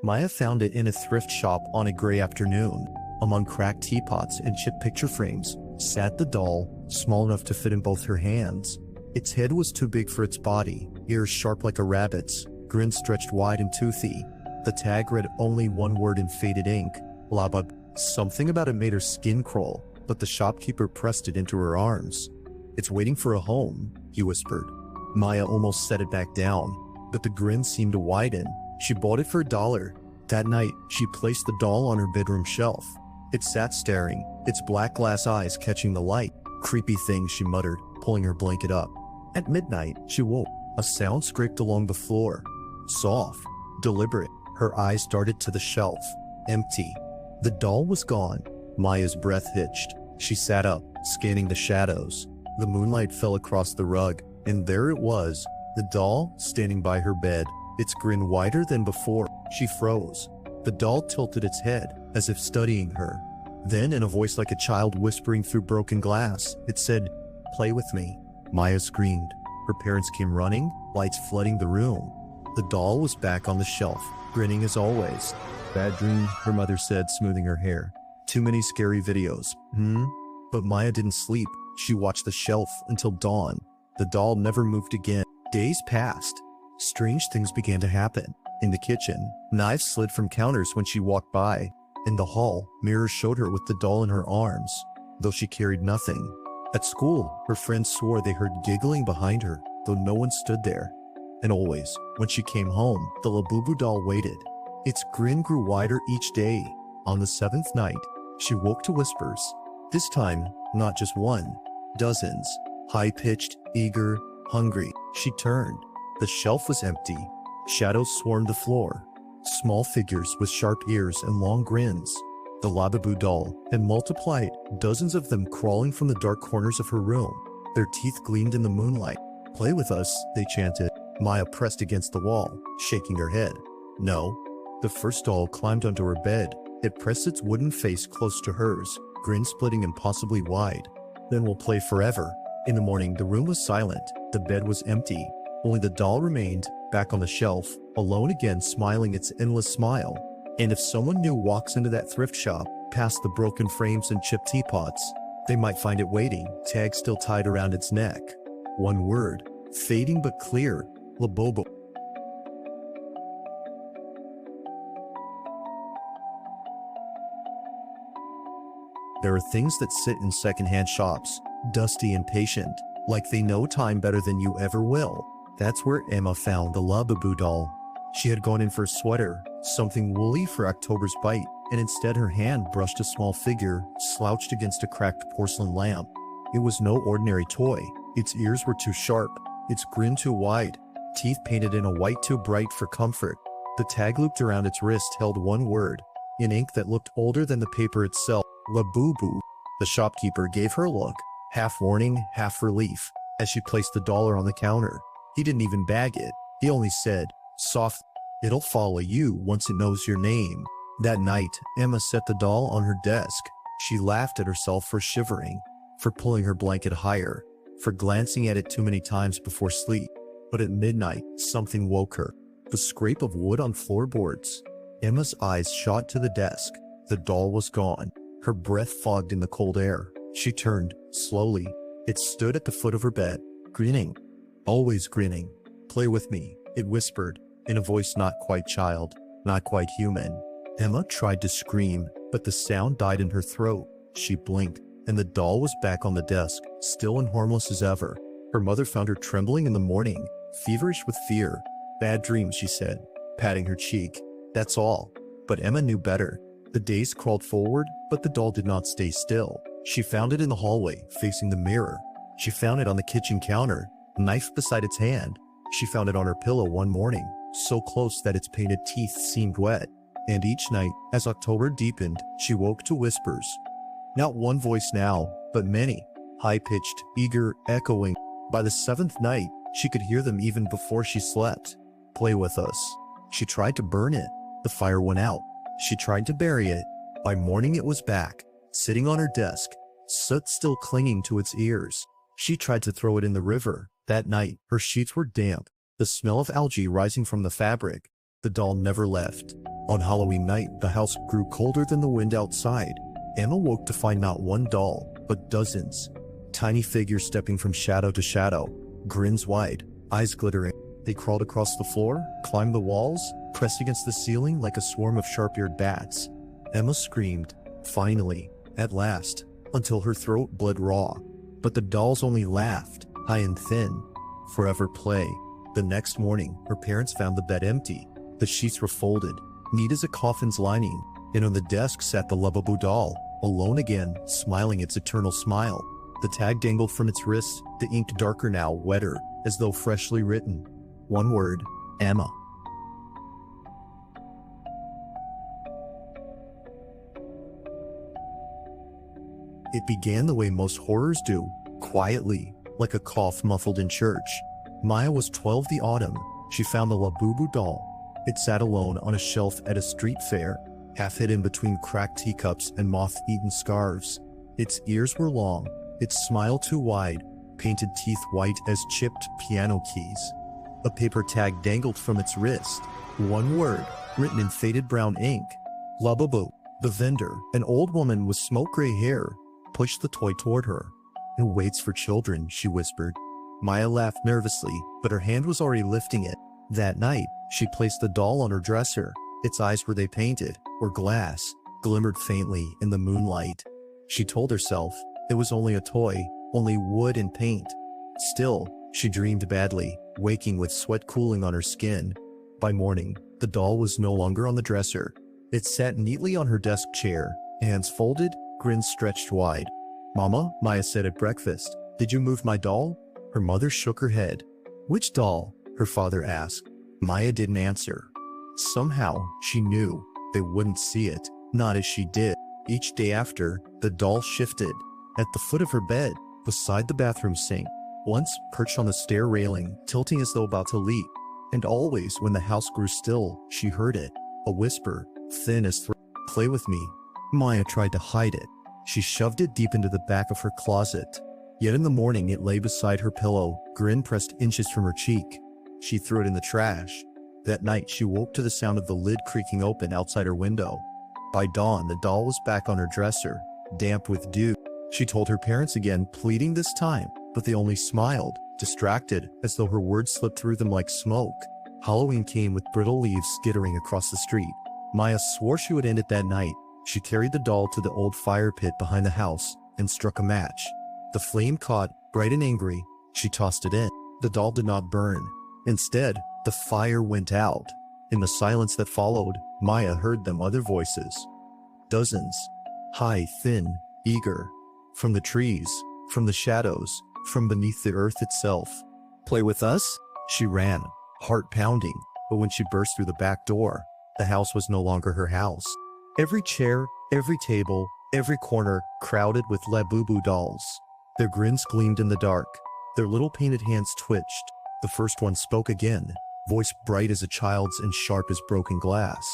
Maya found it in a thrift shop on a gray afternoon. Among cracked teapots and chipped picture frames sat the doll, small enough to fit in both her hands. Its head was too big for its body, ears sharp like a rabbit's, grin stretched wide and toothy. The tag read only one word in faded ink, Labub. Something about it made her skin crawl, but the shopkeeper pressed it into her arms. "It's waiting for a home," he whispered. Maya almost set it back down, but the grin seemed to widen. She bought it for $1. That night, she placed the doll on her bedroom shelf. It sat staring, its black glass eyes catching the light. "Creepy thing," she muttered, pulling her blanket up. At midnight, she woke. A sound scraped along the floor. Soft, deliberate. Her eyes darted to the shelf. Empty. The doll was gone. Maya's breath hitched. She sat up, scanning the shadows. The moonlight fell across the rug, and there it was, the doll standing by her bed, its grin wider than before. She froze. The doll tilted its head, as if studying her. Then, in a voice like a child whispering through broken glass, it said, "Play with me." Maya screamed. Her parents came running, lights flooding the room. The doll was back on the shelf, grinning as always. "Bad dream," her mother said, smoothing her hair. "Too many scary videos." But Maya didn't sleep. She watched the shelf until dawn. The doll never moved again. Days passed. Strange things began to happen. In the kitchen, knives slid from counters when she walked by. In the hall, mirrors showed her with the doll in her arms, though she carried nothing. At school, her friends swore they heard giggling behind her, though no one stood there. And always, when she came home, the Labubu doll waited. Its grin grew wider each day. On the 7th night, she woke to whispers. This time, not just one, dozens. High-pitched, eager, hungry. She turned. The shelf was empty. Shadows swarmed the floor. Small figures with sharp ears and long grins. The Labubu doll had multiplied, dozens of them crawling from the dark corners of her room. Their teeth gleamed in the moonlight. "Play with us," they chanted. Maya pressed against the wall, shaking her head. "No." The first doll climbed onto her bed. It pressed its wooden face close to hers, grin splitting impossibly wide. "Then we'll play forever." In the morning, the room was silent. The bed was empty. Only the doll remained, back on the shelf, alone again, smiling its endless smile. And if someone new walks into that thrift shop, past the broken frames and chipped teapots, they might find it waiting, tag still tied around its neck. One word, fading but clear, Labubu. There are things that sit in secondhand shops, dusty and patient, like they know time better than you ever will. That's where Emma found the Labubu doll. She had gone in for a sweater, something woolly for October's bite, and instead her hand brushed a small figure slouched against a cracked porcelain lamp. It was no ordinary toy. Its ears were too sharp, its grin too wide, teeth painted in a white too bright for comfort. The tag looped around its wrist held one word, in ink that looked older than the paper itself, Labubu. The shopkeeper gave her a look, half warning, half relief, as she placed the dollar on the counter. He didn't even bag it. He only said, soft, "It'll follow you once it knows your name." That night, Emma set the doll on her desk. She laughed at herself for shivering, for pulling her blanket higher, for glancing at it too many times before sleep. But at midnight, something woke her. The scrape of wood on floorboards. Emma's eyes shot to the desk. The doll was gone. Her breath fogged in the cold air. She turned, slowly. It stood at the foot of her bed, grinning. Always grinning. "Play with me," it whispered, in a voice not quite child, not quite human. Emma tried to scream, but the sound died in her throat. She blinked, and the doll was back on the desk, still and harmless as ever. Her mother found her trembling in the morning, feverish with fear. "Bad dream," she said, patting her cheek. "That's all." But Emma knew better. The days crawled forward, but the doll did not stay still. She found it in the hallway, facing the mirror. She found it on the kitchen counter, knife beside its hand. She found it on her pillow one morning, so close that its painted teeth seemed wet. And each night, as October deepened, she woke to whispers. Not one voice now, but many, high-pitched, eager, echoing. By the 7th night, she could hear them even before she slept. "Play with us." She tried to burn it. The fire went out. She tried to bury it. By morning it was back, sitting on her desk, soot still clinging to its ears. She tried to throw it in the river. That night, her sheets were damp, the smell of algae rising from the fabric. The doll never left. On Halloween night, the house grew colder than the wind outside. Emma woke to find not one doll, but dozens. Tiny figures stepping from shadow to shadow, grins wide, eyes glittering. They crawled across the floor, climbed the walls, pressed against the ceiling like a swarm of sharp-eared bats. Emma screamed, finally, at last, until her throat bled raw. But the dolls only laughed, high and thin. Forever play. The next morning, her parents found the bed empty. The sheets were folded, neat as a coffin's lining, and on the desk sat the Labubu doll, alone again, smiling its eternal smile. The tag dangled from its wrist, the ink darker now, wetter, as though freshly written. One word, Emma. It began the way most horrors do, quietly, like a cough muffled in church. Maya was 12 the autumn. She found the Labubu doll. It sat alone on a shelf at a street fair, half hidden between cracked teacups and moth-eaten scarves. Its ears were long, its smile too wide, painted teeth white as chipped piano keys. A paper tag dangled from its wrist. One word, written in faded brown ink. Labubu. The vendor, an old woman with smoke-gray hair, pushed the toy toward her. "It waits for children," she whispered. Maya laughed nervously, but her hand was already lifting it. That night, she placed the doll on her dresser. Its eyes, were they painted, or glass, glimmered faintly in the moonlight. She told herself it was only a toy, only wood and paint. Still, she dreamed badly, waking with sweat cooling on her skin. By morning, the doll was no longer on the dresser. It sat neatly on her desk chair, hands folded, grins stretched wide. "Mama," Maya said at breakfast, "did you move my doll?" Her mother shook her head. "Which doll?" her father asked. Maya didn't answer. Somehow, she knew they wouldn't see it, not as she did. Each day after, the doll shifted. At the foot of her bed, beside the bathroom sink, once perched on the stair railing, tilting as though about to leap. And always when the house grew still, she heard it, a whisper, thin as thread. "Play with me." Maya tried to hide it. She shoved it deep into the back of her closet. Yet in the morning it lay beside her pillow, grin pressed inches from her cheek. She threw it in the trash. That night she woke to the sound of the lid creaking open outside her window. By dawn the doll was back on her dresser, damp with dew. She told her parents again, pleading this time, but they only smiled, distracted, as though her words slipped through them like smoke. Halloween came with brittle leaves skittering across the street. Maya swore she would end it that night. She carried the doll to the old fire pit behind the house and struck a match. The flame caught, bright and angry. She tossed it in. The doll did not burn. Instead, the fire went out. In the silence that followed, Maya heard them other voices. Dozens. High, thin, eager. From the trees, from the shadows, from beneath the earth itself. "Play with us?" She ran, heart pounding, but when she burst through the back door, the house was no longer her house. Every chair, every table, every corner crowded with Labubu dolls. Their grins gleamed in the dark. Their little painted hands twitched. The first one spoke again, voice bright as a child's and sharp as broken glass.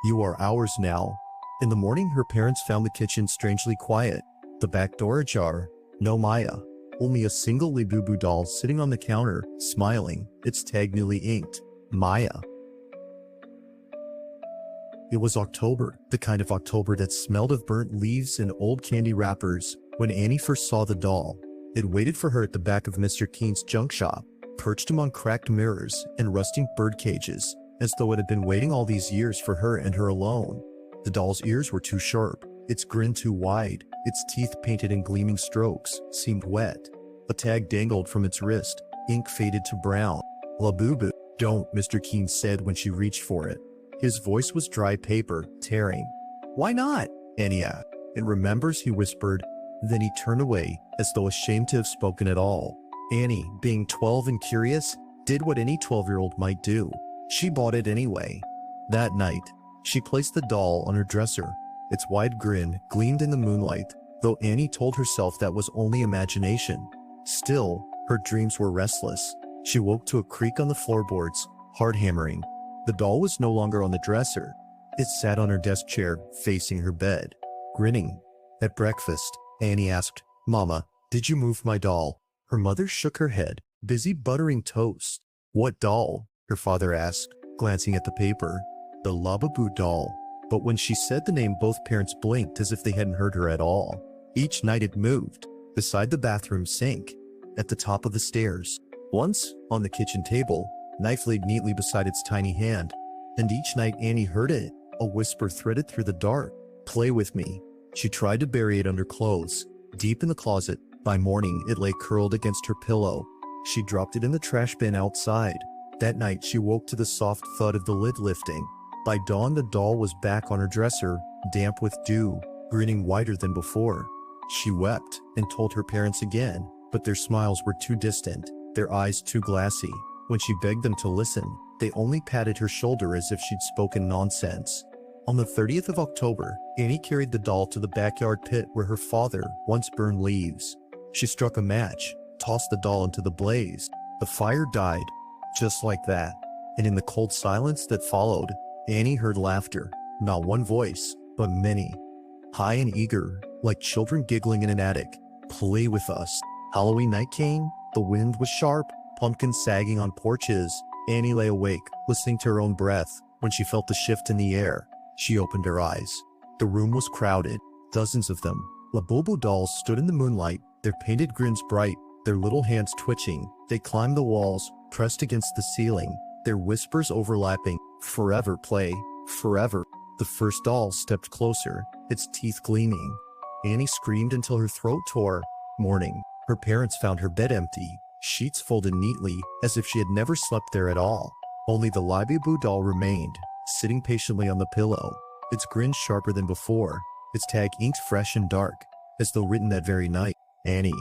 "You are ours now." In the morning, her parents found the kitchen strangely quiet, the back door ajar. No Maya. Only a single Labubu doll sitting on the counter, smiling, its tag newly inked. Maya. It was October, the kind of October that smelled of burnt leaves and old candy wrappers. When Annie first saw the doll, it waited for her at the back of Mr. Keen's junk shop, perched among cracked mirrors and rusting bird cages, as though it had been waiting all these years for her and her alone. The doll's ears were too sharp, its grin too wide, its teeth painted in gleaming strokes, seemed wet. A tag dangled from its wrist, ink faded to brown. "Labubu, don't," Mr. Keen said when she reached for it. His voice was dry paper, tearing. "Why not?" Annie asked. "It remembers," he whispered. Then he turned away, as though ashamed to have spoken at all. Annie, being 12 and curious, did what any 12-year-old might do. She bought it anyway. That night, she placed the doll on her dresser. Its wide grin gleamed in the moonlight, though Annie told herself that was only imagination. Still, her dreams were restless. She woke to a creak on the floorboards, hard hammering. The doll was no longer on the dresser. It sat on her desk chair, facing her bed, grinning. At breakfast, Annie asked, "Mama, did you move my doll?" Her mother shook her head, busy buttering toast. "What doll?" her father asked, glancing at the paper. The Labubu Doll. But when she said the name, both parents blinked as if they hadn't heard her at all. Each night it moved, beside the bathroom sink, at the top of the stairs, once on the kitchen table, knife laid neatly beside its tiny hand. And each night Annie heard it, a whisper threaded through the dark. "Play with me." She tried to bury it under clothes, deep in the closet. By morning, it lay curled against her pillow. She dropped it in the trash bin outside. That night, she woke to the soft thud of the lid lifting. By dawn, the doll was back on her dresser, damp with dew, grinning wider than before. She wept and told her parents again, but their smiles were too distant, their eyes too glassy. When she begged them to listen, they only patted her shoulder as if she'd spoken nonsense. On the 30th of October, Annie carried the doll to the backyard pit where her father once burned leaves. She struck a match, tossed the doll into the blaze. The fire died, just like that. And in the cold silence that followed, Annie heard laughter, not one voice, but many. High and eager, like children giggling in an attic. "Play with us." Halloween night came, the wind was sharp, pumpkins sagging on porches. Annie lay awake, listening to her own breath. When she felt the shift in the air, she opened her eyes. The room was crowded, dozens of them. Labubu dolls stood in the moonlight, their painted grins bright, their little hands twitching. They climbed the walls, pressed against the ceiling, their whispers overlapping. "Forever play, forever." The first doll stepped closer, its teeth gleaming. Annie screamed until her throat tore. Morning, her parents found her bed empty, sheets folded neatly, as if she had never slept there at all. Only the Labubu doll remained, sitting patiently on the pillow, its grin sharper than before, its tag inked fresh and dark, as though written that very night. Annie.